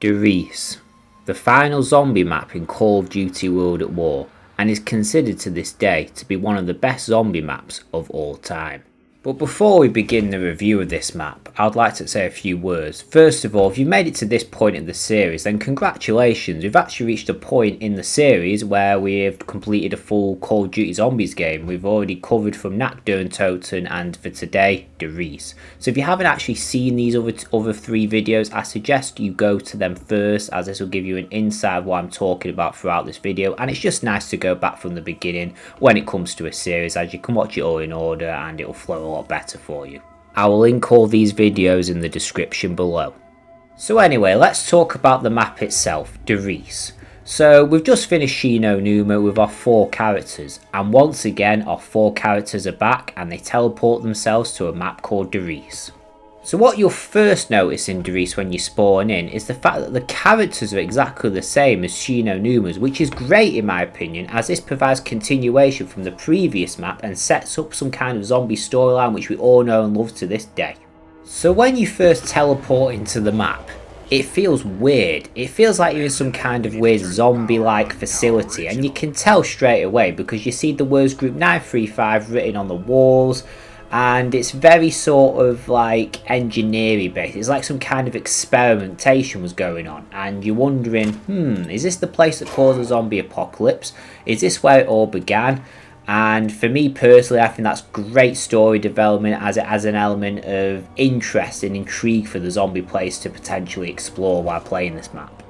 Riese, the final zombie map in Call of Duty World at War, and is considered to this day to be one of the best zombie maps of all time. But before we begin the review of this map, I'd like to say a few words. First of all, if you've made it to this point in the series, then congratulations. We've actually reached a point in the series where we have completed a full Call of Duty Zombies game. We've already covered from Houghton and for today, Riese. So if you haven't actually seen these other three videos, I suggest you go to them first, as this will give you an insight of what I'm talking about throughout this video. And it's just nice to go back from the beginning when it comes to a series, as you can watch it all in order and it'll flow a lot better for you. I will link all these videos in the description below. So anyway, let's talk about the map itself, Riese. So we've just finished Shi No Numa with our 4 characters, and once again our 4 characters are back and they teleport themselves to a map called Riese. So what you'll first notice in Riese when you spawn in is the fact that the characters are exactly the same as Shi No Numa's, which is great in my opinion, as this provides continuation from the previous map and sets up some kind of zombie storyline which we all know and love to this day. So when you first teleport into the map, it feels weird. It feels like you're in some kind of weird zombie-like facility, and you can tell straight away because you see the words Group 935 written on the walls. And it's very sort of like engineering based. It's like some kind of experimentation was going on, and you're wondering, is this the place that caused the zombie apocalypse? Is this where it all began? And for me personally, I think that's great story development, as it has an element of interest and intrigue for the zombie players to potentially explore while playing this map.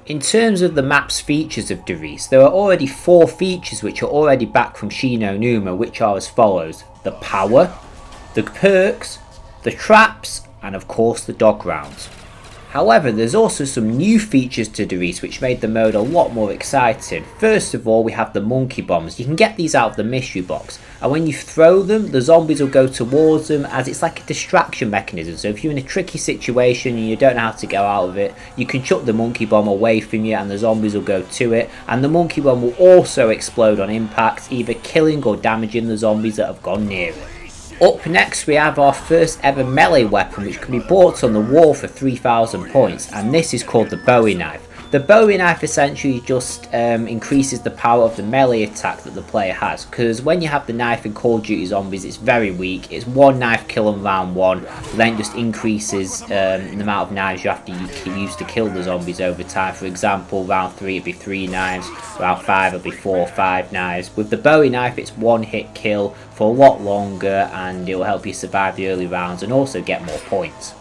In terms of the map's features of Riese, there are already 4 features which are already back from Shi No Numa, which are as follows: the power, the perks, the traps, and of course the dog rounds. However, there's also some new features to Riese which made the mode a lot more exciting. First of all, we have the monkey bombs. You can get these out of the mystery box, and when you throw them, the zombies will go towards them, as it's like a distraction mechanism. So if you're in a tricky situation and you don't know how to get out of it, you can chuck the monkey bomb away from you and the zombies will go to it, and the monkey bomb will also explode on impact, either killing or damaging the zombies that have gone near it. Up next we have our first ever melee weapon, which can be bought on the wall for 3000 points, and this is called the Bowie knife. The Bowie knife essentially just increases the power of the melee attack that the player has, because when you have the knife in Call of Duty Zombies, it's very weak. It's 1 knife kill on round 1, then it just increases the amount of knives you have to use to kill the zombies over time. For example, round 3 it'd be 3 knives, round 5 it'd be 4 or 5 knives. With the Bowie knife, it's 1 hit kill for a lot longer, and it will help you survive the early rounds and also get more points.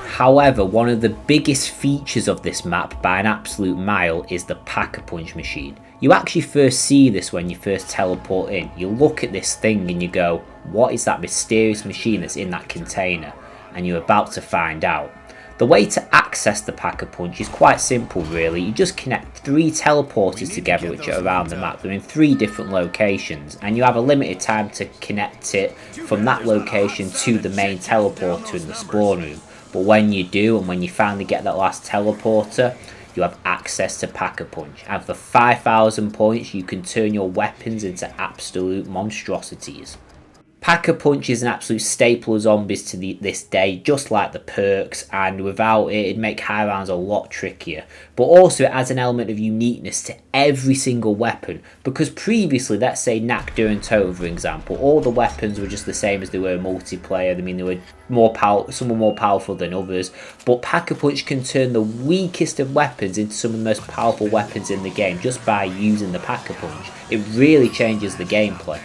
However, one of the biggest features of this map by an absolute mile is the Pack-a-Punch machine. You actually first see this when you first teleport in. You look at this thing and you go, what is that mysterious machine that's in that container? And you're about to find out. The way to access the Pack-a-Punch is quite simple really. You just connect 3 teleporters together which are around the map. They're in 3 different locations, and you have a limited time to connect it from that location to the main teleporter in the spawn room. But when you do, and when you finally get that last teleporter, you have access to Pack-a-Punch. And for 5000 points, you can turn your weapons into absolute monstrosities. Pack-a-Punch is an absolute staple of zombies to this day, just like the perks, and without it, it'd make high rounds a lot trickier. But also, it adds an element of uniqueness to every single weapon, because previously, let's say Nakda and Toto, for example, all the weapons were just the same as they were in multiplayer. I mean, they were some were more powerful than others, but Pack-a-Punch can turn the weakest of weapons into some of the most powerful weapons in the game just by using the Pack-a-Punch. It really changes the gameplay.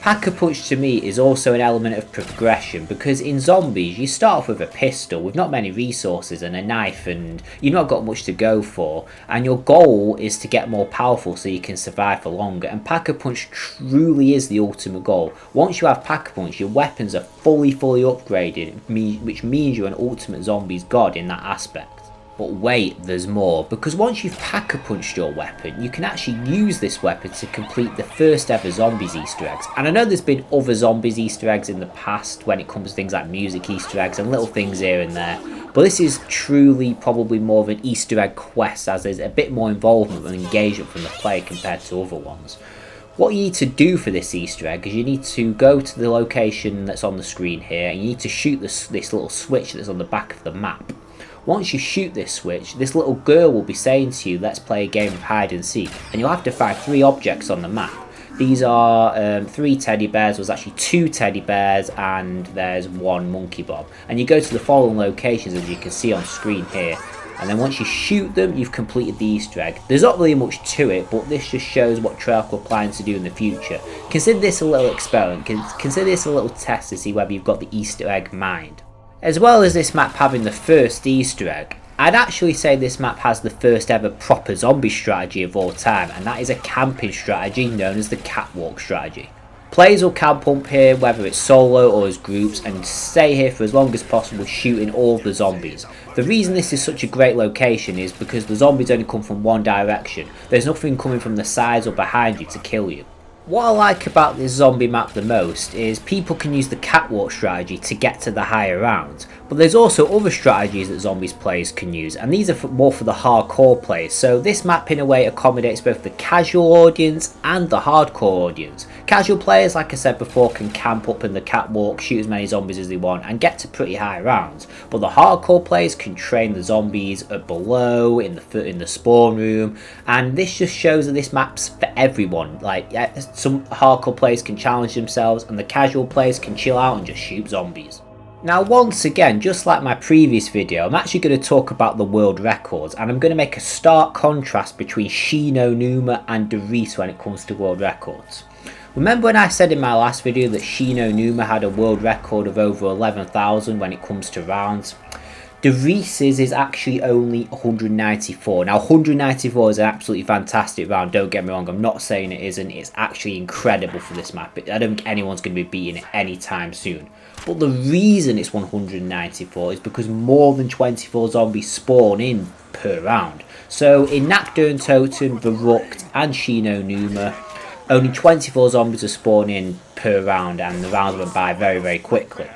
Pack-a-Punch to me is also an element of progression, because in zombies you start off with a pistol with not many resources and a knife, and you've not got much to go for, and your goal is to get more powerful so you can survive for longer, and Pack-a-Punch truly is the ultimate goal. Once you have Pack-a-Punch, your weapons are fully upgraded, which means you're an ultimate zombies god in that aspect. But wait, there's more, because once you've Pack-a-Punched your weapon, you can actually use this weapon to complete the first ever Zombies Easter eggs. And I know there's been other Zombies Easter eggs in the past when it comes to things like music Easter eggs and little things here and there, but this is truly probably more of an Easter egg quest, as there's a bit more involvement and engagement from the player compared to other ones. What you need to do for this Easter egg is you need to go to the location that's on the screen here, and you need to shoot this little switch that's on the back of the map. Once you shoot this switch, this little girl will be saying to you, let's play a game of hide and seek, and you'll have to find 3 objects on the map. These are 3 teddy bears. There's actually 2 teddy bears and there's 1 monkey bob. And you go to the following locations, as you can see on screen here. And then once you shoot them, you've completed the Easter egg. There's not really much to it, but this just shows what Treyarch are planning to do in the future. Consider this a little experiment. Consider this a little test to see whether you've got the Easter egg mind. As well as this map having the first Easter egg, I'd actually say this map has the first ever proper zombie strategy of all time, and that is a camping strategy known as the catwalk strategy. Players will camp up here, whether it's solo or as groups, and stay here for as long as possible, shooting all the zombies. The reason this is such a great location is because the zombies only come from one direction. There's nothing coming from the sides or behind you to kill you. What I like about this zombie map the most is people can use the catwalk strategy to get to the higher rounds, but there's also other strategies that zombies players can use, and these are more for the hardcore players. So this map in a way accommodates both the casual audience and the hardcore audience. Casual players, like I said before, can camp up in the catwalk, shoot as many zombies as they want and get to pretty high rounds, but the hardcore players can train the zombies below in the spawn room, and this just shows that this map's for everyone. Like, some hardcore players can challenge themselves and the casual players can chill out and just shoot zombies. Now once again, just like my previous video, I'm actually going to talk about the world records, and I'm going to make a stark contrast between Shino Numa and Riese when it comes to world records. Remember when I said in my last video that Shino Numa had a world record of over 11,000 when it comes to rounds? Riese's is actually only 194. Now 194 is an absolutely fantastic round, don't get me wrong, I'm not saying it isn't, it's actually incredible for this map. I don't think anyone's going to be beating it anytime soon. But the reason it's 194 is because more than 24 zombies spawn in per round. So in Houghton, Verrucht and Shino Numa, only 24 zombies are spawning per round, and the rounds went by very, very quickly.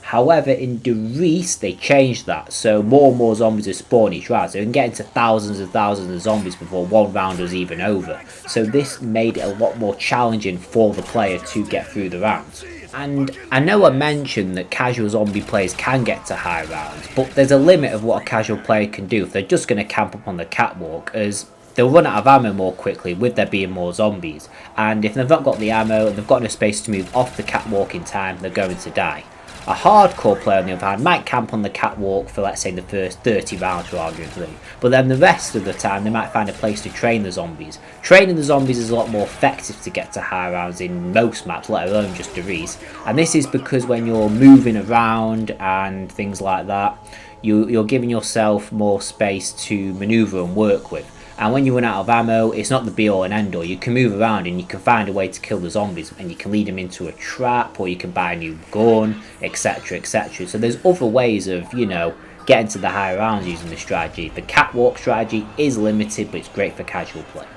However, in Riese, they changed that, so more and more zombies are spawned each round, so you can get into thousands and thousands of zombies before one round was even over. So this made it a lot more challenging for the player to get through the rounds. And I know I mentioned that casual zombie players can get to high rounds, but there's a limit of what a casual player can do if they're just going to camp up on the catwalk, as they'll run out of ammo more quickly with there being more zombies. And if they've not got the ammo and they've got no space to move off the catwalk in time, they're going to die. A hardcore player on the other hand might camp on the catwalk for, let's say, the first 30 rounds for arguably, but then the rest of the time they might find a place to train the zombies. Training the zombies is a lot more effective to get to high rounds in most maps, let alone just Riese. And this is because when you're moving around and things like that, you're giving yourself more space to maneuver and work with. And when you run out of ammo, it's not the be all and end all. You can move around and you can find a way to kill the zombies, and you can lead them into a trap, or you can buy a new gun, etc, etc. So there's other ways of, you know, getting to the higher rounds using this strategy. The catwalk strategy is limited, but it's great for casual play.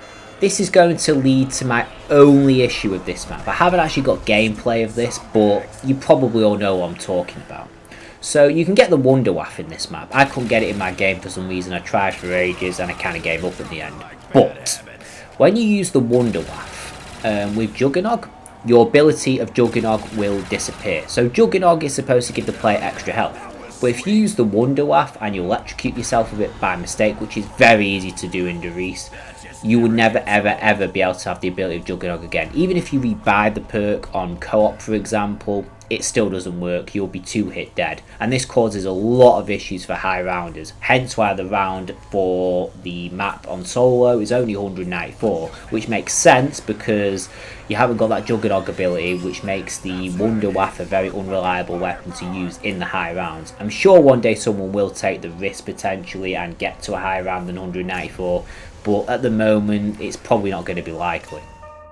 This is going to lead to my only issue with this map. I haven't actually got gameplay of this, but you probably all know what I'm talking about. So you can get the Wonder Waff in this map. I couldn't get it in my game for some reason. I tried for ages and I kind of gave up at the end. But when you use the Wonder Waff with Juggernog, your ability of Juggernog will disappear. So Juggernog is supposed to give the player extra health. But if you use the Wonder Waff and you electrocute yourself with it by mistake, which is very easy to do in Riese, you will never ever be able to have the ability of Juggernog again. Even if you rebuy the perk on co-op, for example, it still doesn't work. You'll be 2 hit dead, and this causes a lot of issues for high rounders, hence why the round for the map on solo is only 194, which makes sense because you haven't got that Juggernog ability, which makes the Wonder Waff a very unreliable weapon to use in the high rounds. I'm sure one day someone will take the risk potentially and get to a higher round than 194, but at the moment it's probably not going to be likely.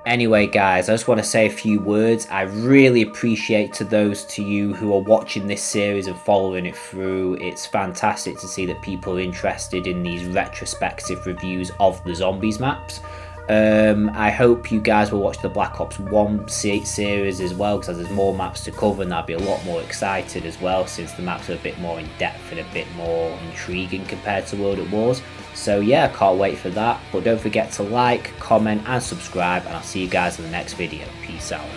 Anyway guys, I just want to say a few words. I really appreciate to those to you who are watching this series and following it through. It's fantastic to see that people are interested in these retrospective reviews of the zombies maps. I hope you guys will watch the Black Ops 1 series as well, because there's more maps to cover and I'll be a lot more excited as well, since the maps are a bit more in depth and a bit more intriguing compared to World at Wars. So yeah, I can't wait for that. But don't forget to like, comment and subscribe, and I'll see you guys in the next video. Peace out.